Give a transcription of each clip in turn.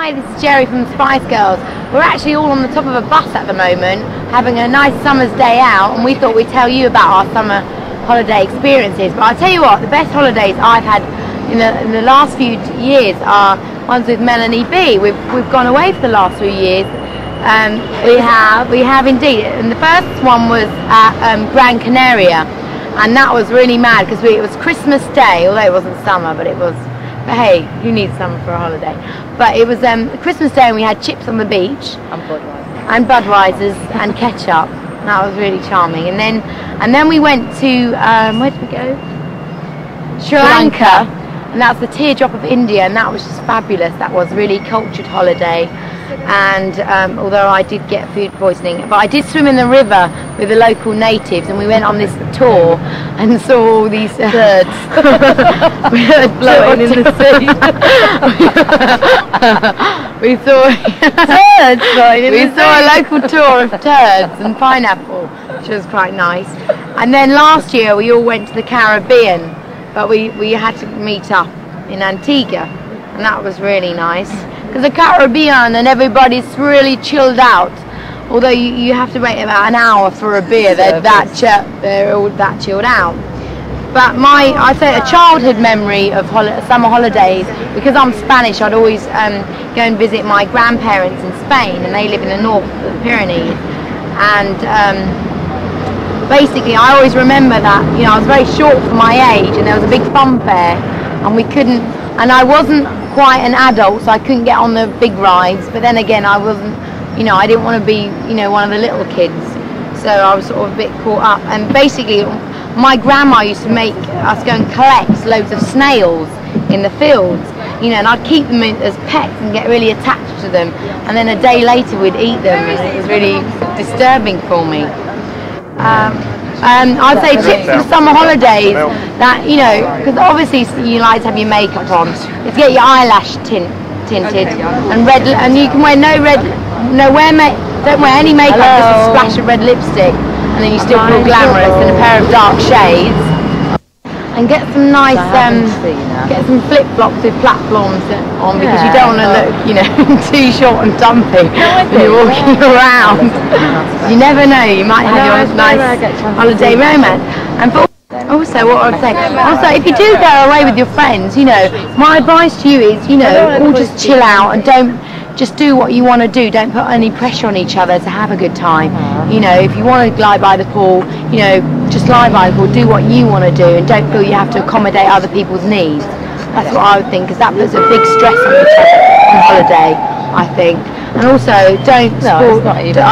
Hi, this is Geri from the Spice Girls. We're actually all on the top of a bus at the moment, having a nice summer's day out, and we thought we'd tell you about our summer holiday experiences. But I'll tell you what, the best holidays I've had in the last few years are ones with Mel B. We've gone away for the last few years. We have indeed. And the first one was at Gran Canaria, and that was really mad because it was Christmas Day, although it wasn't summer, but it was. But hey, who needs summer for a holiday? But it was Christmas Day, and we had chips on the beach and Budweisers and ketchup. That was really charming. And then we went to where did we go? Sri Lanka, and that's the teardrop of India, and that was just fabulous. That was a really cultured holiday. And although I did get food poisoning, but I did swim in the river with the local natives, and we went on this tour and saw all these birds blowing in the sea. we saw turds blowing in the sea. We saw a local tour of turds and pineapple, which was quite nice. And then last year we all went to the Caribbean, but we had to meet up in Antigua, and that was really nice. Because the Caribbean and everybody's really chilled out. Although you have to wait about an hour for a beer, they're all that chilled out. But I'd say a childhood memory of summer holidays, because I'm Spanish, I'd always go and visit my grandparents in Spain, and they live in the north of the Pyrenees. And basically, I always remember that I was very short for my age, and there was a big fun fair, and we couldn't. And I wasn't quite an adult, so I couldn't get on the big rides. But then again, I wasn't, I didn't want to be, one of the little kids. So I was sort of a bit caught up. And basically, my grandma used to make us go and collect loads of snails in the fields, and I'd keep them as pets and get really attached to them. And then a day later, we'd eat them, and it was really disturbing for me. I'd say tips for summer holidays that, because obviously you like to have your makeup on, is get your eyelash tinted and red, and you can wear don't wear any makeup, just a splash of red lipstick, and then you still feel glamorous, and a pair of dark shades, and get some nice, get some flip-flops with platforms on, because you don't want to look, too short and dumpy when you're walking around. You never know, you might have your nice holiday romance. And also, what I'd say, if you do go away with your friends, my advice to you is, all just chill out and don't. Just do what you want to do. Don't put any pressure on each other to have a good time. If you want to lie by the pool, just lie by the pool. Do what you want to do, and don't feel you have to accommodate other people's needs. That's what I would think, because that puts a big stress on holiday, I think. And also, I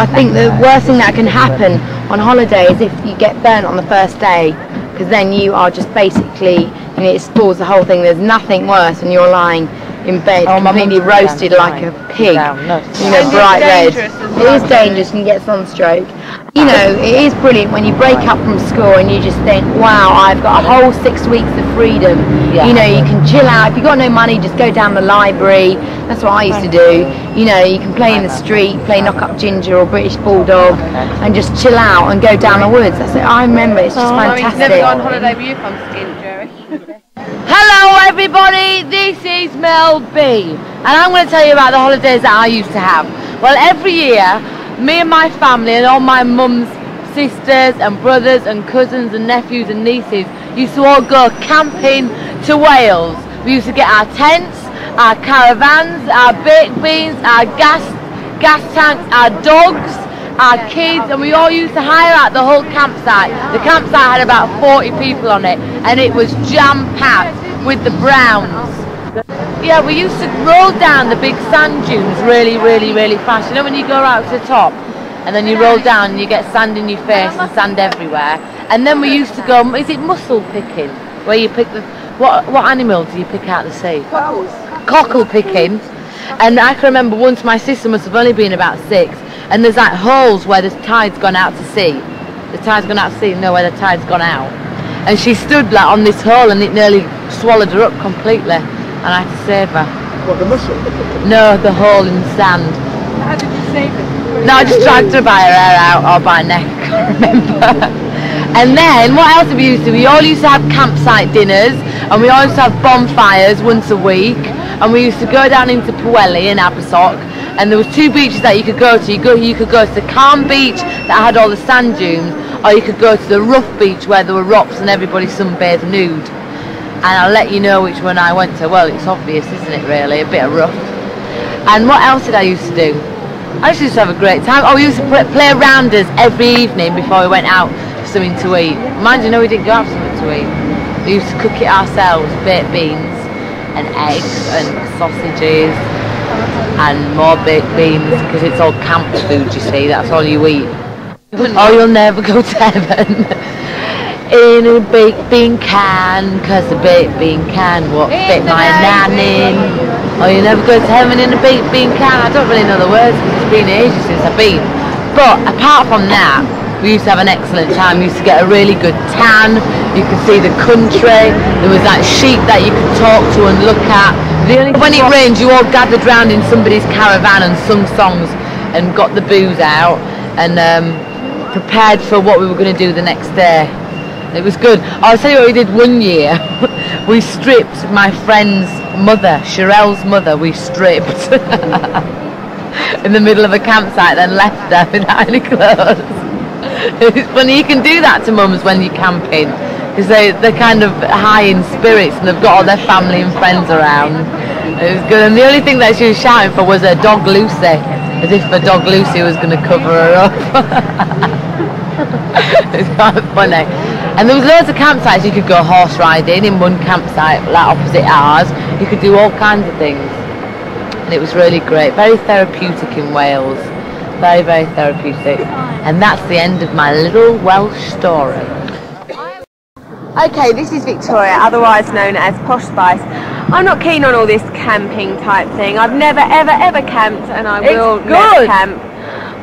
think the worst thing that can happen on holiday is if you get burnt on the first day, because then you are just basically, it spoils the whole thing. There's nothing worse when you're lying in bed, completely roasted like a pig, bright red. It is dangerous, and you get sunstroke. It is brilliant when you break up from school and you just think, wow, I've got a whole 6 weeks of freedom. You can chill out. If you've got no money, just go down the library. That's what I used to do. You can play in the street, play knock up ginger or British bulldog, and just chill out and go down the woods. That's it. I remember, it's just fantastic. You've never gone on holiday with you from skin, Geri? Hello everybody, this is Mel B, and I'm going to tell you about the holidays that I used to have. Well, every year, me and my family and all my mum's sisters and brothers and cousins and nephews and nieces used to all go camping to Wales. We used to get our tents, our caravans, our baked beans, our gas tanks, our dogs, our kids, and we all used to hire out the whole campsite. The campsite had about 40 people on it, and it was jam-packed with the Browns. Yeah, we used to roll down the big sand dunes really, really, really fast. When you go out to the top, and then you roll down and you get sand in your face and sand everywhere. And then we used to go, is it mussel picking? Where you pick what animal do you pick out of the sea? Cockle picking. And I can remember once my sister must have only been about 6, and there's like holes where the tide's gone out to sea. The tide's gone out to sea, and know where the tide's gone out. And she stood like on this hole, and it nearly swallowed her up completely, and I had to save her. What, the mussel? No, the hole in the sand. How did you save it? No, I just dragged her by her hair out, or by her neck, I can't remember. And then, what else have we used to do? We all used to have campsite dinners, and we all used to have bonfires once a week. and we used to go down into Pwllheli in Abersoch, and there was two beaches that you could go to. You could go to the calm beach that had all the sand dunes, or you could go to the rough beach where there were rocks and everybody sunbathed nude. And I'll let you know which one I went to. Well, it's obvious, isn't it, really? A bit of rough. And what else did I used to do? I used to have a great time. Oh, we used to play rounders every evening before we went out for something to eat. Mind you, no, we didn't go out for something to eat. We used to cook it ourselves, baked beans and eggs and sausages and more baked beans, because it's all camp food, you see. That's all you eat. Oh, you'll never go to heaven in a baked bean can, because the baked bean can won't fit my nan in. Oh, you never go to heaven in a baked bean can. I don't really know the words because it's been ages since I've been. But apart from that, we used to have an excellent time. We used to get a really good tan. You could see the country. There was that sheep that you could talk to and look at. When it rained, you all gathered round in somebody's caravan and sung songs and got the booze out and prepared for what we were going to do the next day. It was good. I'll tell you what we did one year. We stripped my friend's mother, Sherelle's mother, we stripped in the middle of a campsite, then left her without any clothes. It's funny, you can do that to mums when you're camping, because they're kind of high in spirits and they've got all their family and friends around. It was good, and the only thing that she was shouting for was her dog Lucy, as if her dog Lucy was going to cover her up. It's quite funny. And there was loads of campsites. You could go horse riding in one campsite, like opposite ours. You could do all kinds of things. And it was really great. Very therapeutic in Wales. Very, very therapeutic. And that's the end of my little Welsh story. Okay, this is Victoria, otherwise known as Posh Spice. I'm not keen on all this camping type thing. I've never, ever, ever camped, and I will never camp.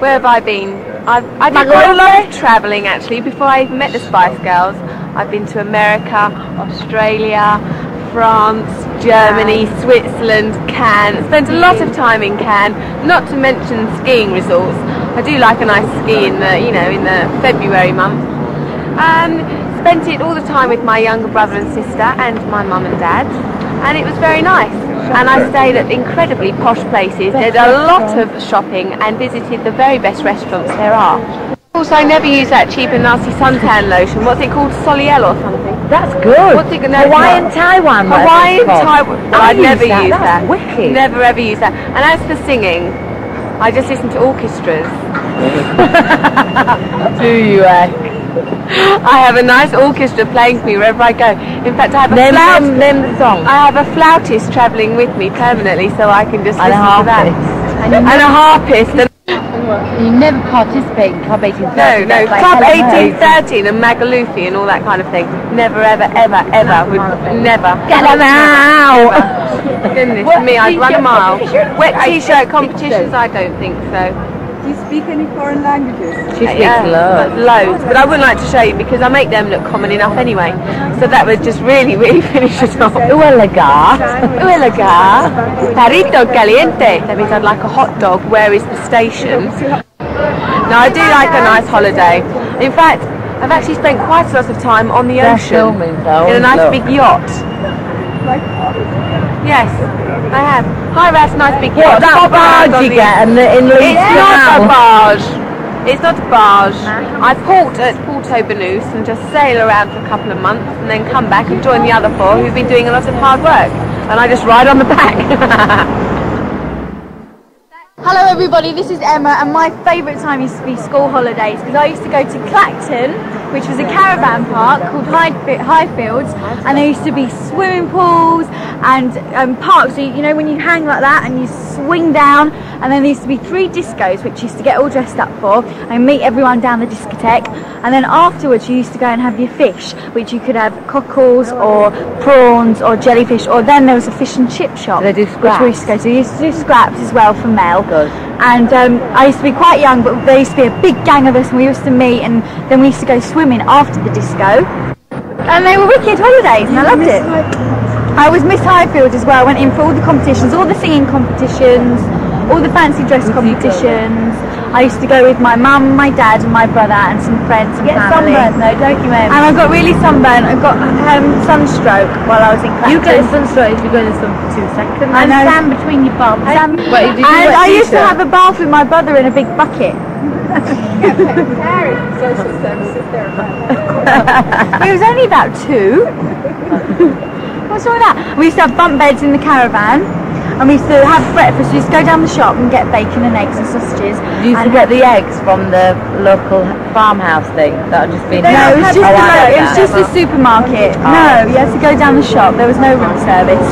Where have I been? I've done quite a lot of travelling actually before I even met the Spice Girls. I've been to America, Australia, France, Germany, Switzerland, Cannes. Spent a lot of time in Cannes, not to mention skiing resorts. I do like a nice ski in the, in the February month. Spent it all the time with my younger brother and sister and my mum and dad, and it was very nice. And I stayed at incredibly posh places, did a lot of shopping and visited the very best restaurants there are. Also, I never use that cheap and nasty suntan lotion. What's it called? Soliel or something? That's good. What's it, no, Hawaiian Taiwan. Hawaiian Taiwan. Well, I'd never use that. Wicked. Never ever use that. And as for singing, I just listen to orchestras. Do you, I have a nice orchestra playing for me wherever I go. In fact, I have name the song. I have a flautist travelling with me permanently, so I can just listen to that. And a harpist. You never participate in Club 1813. No, Club 1813 and Magalufy and all that kind of thing. Never, ever, ever, ever. Never. Get them out! Goodness me, I'd run a mile. Wet t-shirt competitions, I don't think so. Do you speak any foreign languages? She speaks loads, but I wouldn't like to show you because I make them look common enough anyway. So that would just really, really finish it off. Uelaga. Uelaga. Tarito caliente. That means I'd like a hot dog. Where is the station? Now I do like a nice holiday. In fact, I've actually spent quite a lot of time on the ocean in a nice big yacht. Yes, I have. Hi, that's a nice big yacht. That barge you get in Leeds. It's not a barge. It's not a barge. I port at Porto Banús and just sail around for a couple of months and then come back and join the other four who've been doing a lot of hard work. And I just ride on the back. Hello everybody, this is Emma, and my favourite time used to be school holidays because I used to go to Clacton, which was a caravan park called Highfields, and there used to be swimming pools and parks, so you know when you hang like that and you swing down, and then there used to be 3 discos which you used to get all dressed up for and meet everyone down the discotheque, and then afterwards you used to go and have your fish, which you could have cockles or prawns or jellyfish, or then there was a fish and chip shop. They do scraps. Which we used to go to. We used to do scraps as well for Mel. Good. And I used to be quite young, but there used to be a big gang of us and we used to meet, and then we used to go swimming after the disco, and they were wicked holidays and I loved it. I was Miss Highfield as well. I went in for all the competitions, all the singing competitions, all the fancy dress competitions. I used to go with my mum, my dad and my brother and some friends and family. Sunburnt though, don't you, Em? And I got really sunburnt. I got sunstroke while I was in Clacton. You get sunstroke if you're going to sun for 2 seconds. I know. Stand between your bums. And I used to have a bath with my brother in a big bucket. Social services there. He was only about 2. What's wrong with that? We used to have bunk beds in the caravan. And we used to have breakfast. We used to go down the shop and get bacon and eggs and sausages. You used to get the eggs from the local farmhouse thing that had just been... No, it was just a supermarket. No, you had to go down the shop. There was no room service.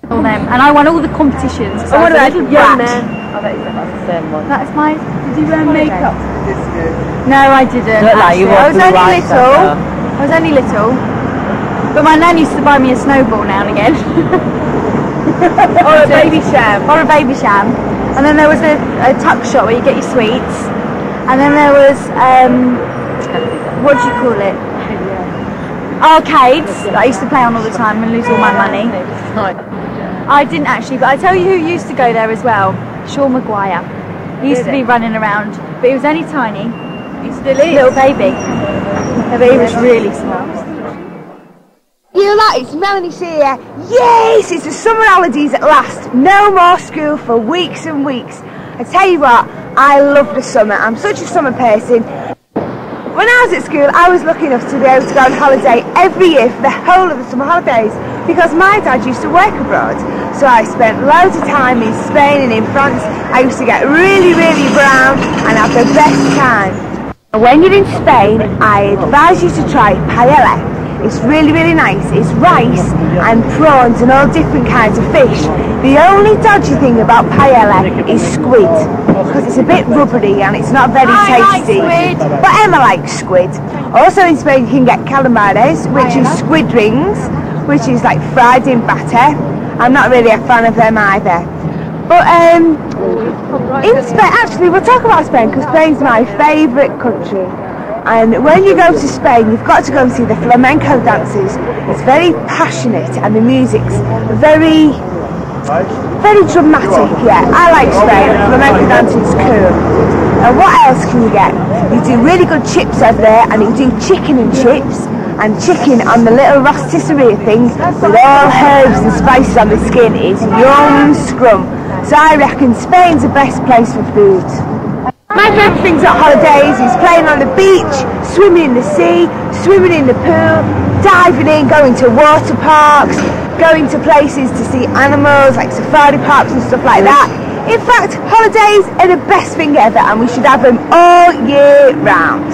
And I won all the competitions. Oh, what about little young brat. man? I bet that's the same one. That's my... Did you wear makeup for this year? No, I didn't. Look like you I was walked only right little. up I was only little. But my nan used to buy me a snowball now and again. Or a baby sham. Or a baby sham. And then there was a tuck shop where you get your sweets. And then there was, what do you call it? Arcades that I used to play on all the time and lose all my money. I didn't actually, but I tell you who used to go there as well. Sean Maguire. He used to be running around, but he was only tiny. He still is. Little baby. But he was really small. You lot, it's Melanie C here. Yes, it's the summer holidays at last. No more school for weeks and weeks. I tell you what, I love the summer. I'm such a summer person. When I was at school, I was lucky enough to be able to go on holiday every year for the whole of the summer holidays because my dad used to work abroad. So I spent loads of time in Spain and in France. I used to get really, really brown and have the best time. When you're in Spain, I advise you to try paella. It's really, really nice. It's rice and prawns and all different kinds of fish. The only dodgy thing about paella is squid, because it's a bit rubbery and it's not very tasty. But Emma likes squid. Also in Spain you can get calamares, which is squid rings, which is like fried in batter. I'm not really a fan of them either. But in Spain, actually we'll talk about Spain because Spain's my favourite country. And when you go to Spain, you've got to go and see the flamenco dances. It's very passionate and the music's very, very dramatic, yeah. I like Spain, flamenco dancing's cool. And what else can you get? You do really good chips over there and you do chicken and chips and chicken on the little rotisserie thing with all herbs and spices on the skin is yum scrum. So I reckon Spain's the best place for food. My favourite things at holidays is playing on the beach, swimming in the sea, swimming in the pool, diving in, going to water parks, going to places to see animals like safari parks and stuff like that. In fact, holidays are the best thing ever and we should have them all year round.